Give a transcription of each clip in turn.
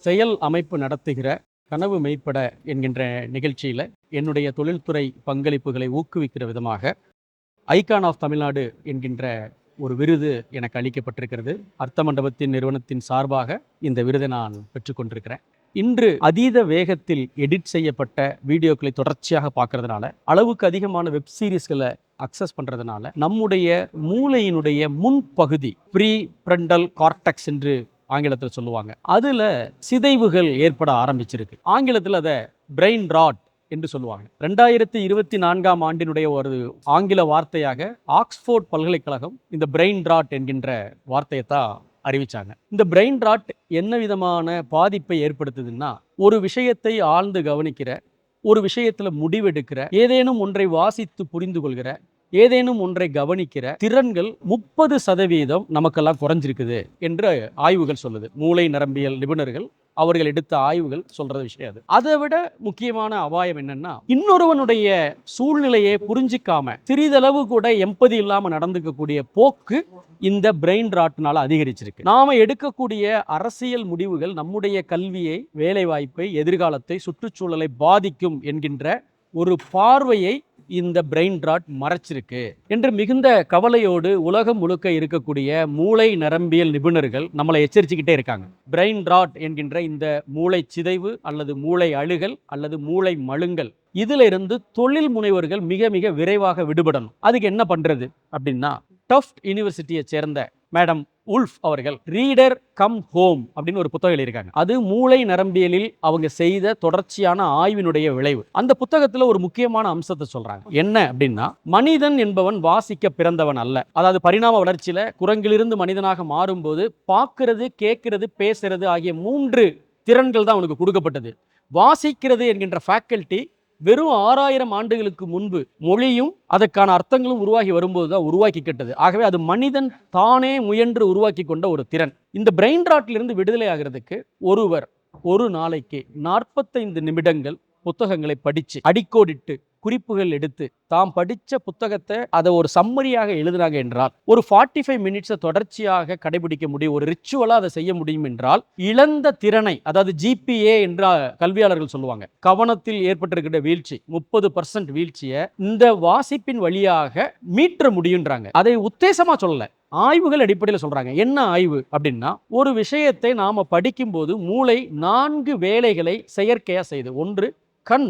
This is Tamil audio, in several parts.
செயல் அமைப்பு நடத்துகிற கனவு மெய்ப்பட என்கின்ற நிகழ்ச்சியில் என்னுடைய தொழில்துறை பங்களிப்புகளை ஊக்குவிக்கிற விதமாக ஐகான் ஆஃப் தமிழ்நாடு என்கின்ற ஒரு விருது எனக்கு அளிக்கப்பட்டிருக்கிறது. அர்த்த மண்டபத்தின் நிறுவனத்தின் சார்பாக இந்த விருதை நான் பெற்றுக்கொண்டிருக்கிறேன். இன்று அதீத வேகத்தில் எடிட் செய்யப்பட்ட வீடியோக்களை தொடர்ச்சியாக பார்க்கறதுனால, அளவுக்கு அதிகமான வெப் சீரிஸ்களை அக்சஸ் பண்ணுறதுனால நம்முடைய மூளையினுடைய முன்பகுதி ப்ரீ ஃப்ரண்டல் கார்டெக்ஸ் என்று ஆங்கிலத்தில் சொல்லுவாங்க, அதில் சிதைவுகள் ஏற்பட ஆரம்பிச்சிருக்கு. ஆங்கிலத்தில் அதை பிரெயின் ராட் என்று சொல்லுவாங்க. 2024ஆம் ஆண்டினுடைய ஒரு ஆங்கில வார்த்தையாக ஆக்ஸ்போர்ட் பல்கலைக்கழகம் இந்த பிரெயின் ராட் என்கின்ற வார்த்தையை தான் அறிவிச்சாங்க. இந்த பிரெயின் ராட் என்ன விதமான பாதிப்பை ஏற்படுத்துதுன்னா, ஒரு விஷயத்தை ஆழ்ந்து கவனிக்கிற, ஒரு விஷயத்தில் முடிவெடுக்கிற, ஏதேனும் ஒன்றை வாசித்து புரிந்து கொள்கிற, ஏதேனும் ஒன்றை கவனிக்கிற திறன்கள் 30% நமக்கெல்லாம் குறைஞ்சிருக்குது என்று ஆய்வுகள் சொல்லுது. மூளை நரம்பியல் நிபுணர்கள் அவர்கள் எடுத்த ஆய்வுகள் சொல்ற விஷயம் அது. அதை விட முக்கியமான அபாயம் என்னன்னா, இன்னொருவனுடைய சூழ்நிலையை புரிஞ்சிக்காம சிறிதளவு கூட எம்பதி இல்லாம நடந்துக்கக்கூடிய போக்கு இந்த பிரெயின் ராட்னால அதிகரிச்சிருக்கு. நாம எடுக்கக்கூடிய அரசியல் முடிவுகள் நம்முடைய கல்வியை, வேலை வாய்ப்பை, எதிர்காலத்தை, சுற்றுச்சூழலை பாதிக்கும் என்கின்ற ஒரு பார்வையை இந்த பிரெயின் ராட் மறைச்சிருக்கு என்று மிகுந்த கவலையோடு உலகம் முழுக்க இருக்கக்கூடிய மூளை நரம்பியல் நிபுணர்கள் நம்மளை எச்சரிச்சுக்கிட்டே இருக்காங்க. பிரெயின் ராட் என்கின்ற இந்த மூளை சிதைவு அல்லது மூளை அழுகல் அல்லது மூளை மழுங்கல், இதுல இருந்து தொழில் முனைவர்கள் மிக மிக விரைவாக விடுபடணும். அதுக்கு என்ன பண்றது அப்படின்னா, டஃப்ட் யூனிவர்சிட்டியை சேர்ந்த மேடம் உல்ஃப் அவர்கள் ரீடர் கம் ஹோம் அப்படின்னு ஒரு புத்தகம் எழுதியிருக்காங்க. அது மூளை நரம்பியலில் அவங்க செய்த தொடர்ச்சியான ஆய்வினுடைய விளைவு. அந்த புத்தகத்துல ஒரு முக்கியமான அம்சத்தை சொல்றாங்க. என்ன அப்படின்னா, மனிதன் என்பவன் வாசிக்க பிறந்தவன் அல்ல. அதாவது பரிணாம வளர்ச்சியில குரங்கிலிருந்து மனிதனாக மாறும்போது பார்க்கிறது, கேட்கிறது, பேசுறது ஆகிய 3 திறன்கள் தான் அவனுக்கு கொடுக்கப்பட்டது. வாசிக்கிறது என்கின்ற ஃபேக்கல்டி வெறும் 6000 ஆண்டுகளுக்கு முன்பு மொழியும் அதற்கான அர்த்தங்களும் உருவாகி வரும்போது தான் உருவாக்கிக்கிட்டது. ஆகவே அது மனிதன் தானே முயன்று உருவாக்கி கொண்ட ஒரு திறன். இந்த பிரெயின் ராட்டிலிருந்து விடுதலை ஆகிறதுக்கு ஒருவர் ஒரு நாளைக்கு 45 நிமிடங்கள் புத்தகங்களை படிச்சு அடிக்கோடிட்டு குறிப்புகள் எடுத்து தாம் படிச்ச புத்தகத்தை அதை ஒரு சம்மரியாக எழுதுறாங்க என்றால், ஒரு 45 மினிட்ஸை தொடர்ச்சியாக கடைபிடிக்க முடியும், ஒரு ரிச்சுவலா அதை செய்ய முடியும் என்றால், இழந்த திறனை, அதாவது GPA என்ற கல்வியாளர்கள் சொல்லுவாங்க, கவனத்தில் ஏற்பட்டிருக்கிற வீழ்ச்சி 30% வீழ்ச்சியை இந்த வாசிப்பின் வழியாக மீட்ட முடியுன்றாங்க. அதை உத்தேசமா சொல்லல, ஆய்வுகள் அடிப்படையில் சொல்றாங்க. என்ன ஆய்வு அப்படின்னா, ஒரு விஷயத்தை நாம படிக்கும்போது மூளை 4 வேலைகளை செயற்கையா செய்யுது. ஒன்று, கண்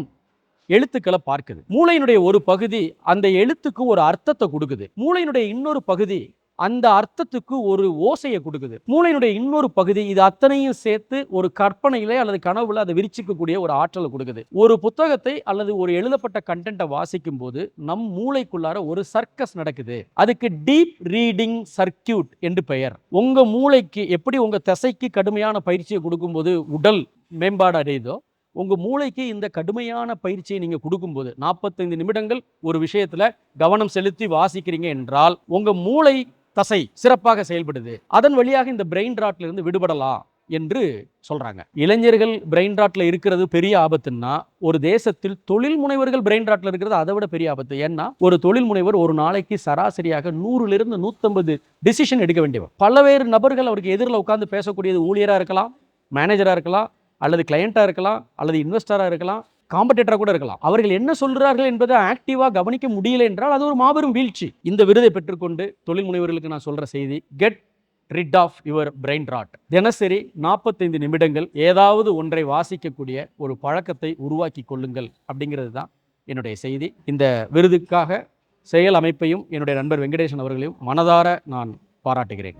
எழுத்துக்களை பார்க்குது. மூளையினுடைய ஒரு பகுதி அந்த எழுத்துக்கு ஒரு அர்த்தத்தை கொடுக்குது. மூளையினுடைய இன்னொரு பகுதி அந்த அர்த்தத்துக்கு ஒரு ஓசையை கொடுக்குது. மூளையினுடைய இன்னொரு பகுதி இது அத்தனையும் சேர்த்து ஒரு கற்பனையிலே அல்லது கனவுல அதை விரிச்சிக்கக்கூடிய ஒரு ஆற்றலை கொடுக்குது. ஒரு புத்தகத்தை அல்லது ஒரு எழுதப்பட்ட கண்டென்ட்டை வாசிக்கும் போது நம் மூளைக்குள்ளார ஒரு சர்க்கஸ் நடக்குது. அதுக்கு டீப் ரீடிங் சர்க்கியூட் என்று பெயர். உங்க மூளைக்கு எப்படி உங்க தசைக்கு கடுமையான பயிற்சியை கொடுக்கும்போது உடல் மேம்பாடு அடையுதோ, உங்க மூளைக்கு இந்த கடுமையான பயிற்சியை நீங்க கொடுக்கும்போது 45 நிமிடங்கள் ஒரு விஷயத்துல கவனம் செலுத்தி வாசிக்கிறீங்க என்றால் உங்க மூளை தசை சிறப்பாக செயல்படுது. அதன் வழியாக இந்த பிரெயின் ராட்ல இருந்து விடுபடலாம் என்று சொல்றாங்க. இளைஞர்கள் பிரெயின் ராட்ல இருக்கிறது பெரிய ஆபத்துன்னா, ஒரு தேசத்தில் தொழில் முனைவர்கள் பிரெயின் ராட்ல இருக்கிறது அதை விட பெரிய ஆபத்து. ஏன்னா, ஒரு தொழில் முனைவர் ஒரு நாளைக்கு சராசரியாக 100லிருந்து 150 டிசிஷன் எடுக்க வேண்டியவர். பல்வேறு நபர்கள் அவருக்கு எதிரில் உட்கார்ந்து பேசக்கூடியது ஊழியரா இருக்கலாம், மேனேஜரா இருக்கலாம், அல்லது கிளையண்டா இருக்கலாம், அல்லது இன்வெஸ்டரா இருக்கலாம், காம்படிட்டரா கூட இருக்கலாம். அவர்கள் என்ன சொல்றார்கள் என்பதை ஆக்டிவா கவனிக்க முடியல என்றால் அது ஒரு மாபெரும் வீழ்ச்சி. இந்த விருதை பெற்றுக்கொண்டு தொழில் முனைவர்களுக்கு நான் சொல்ற செய்தி, get rid of your brain rot. தினசரி 45 நிமிடங்கள் ஏதாவது ஒன்றை வாசிக்கக்கூடிய ஒரு பழக்கத்தை உருவாக்கி கொள்ளுங்கள் அப்படிங்கிறது தான் என்னுடைய செய்தி. இந்த விருதுக்காக செயல் அமைப்பையும் என்னுடைய நண்பர் வெங்கடேசன் அவர்களையும் மனதார நான் பாராட்டுகிறேன்.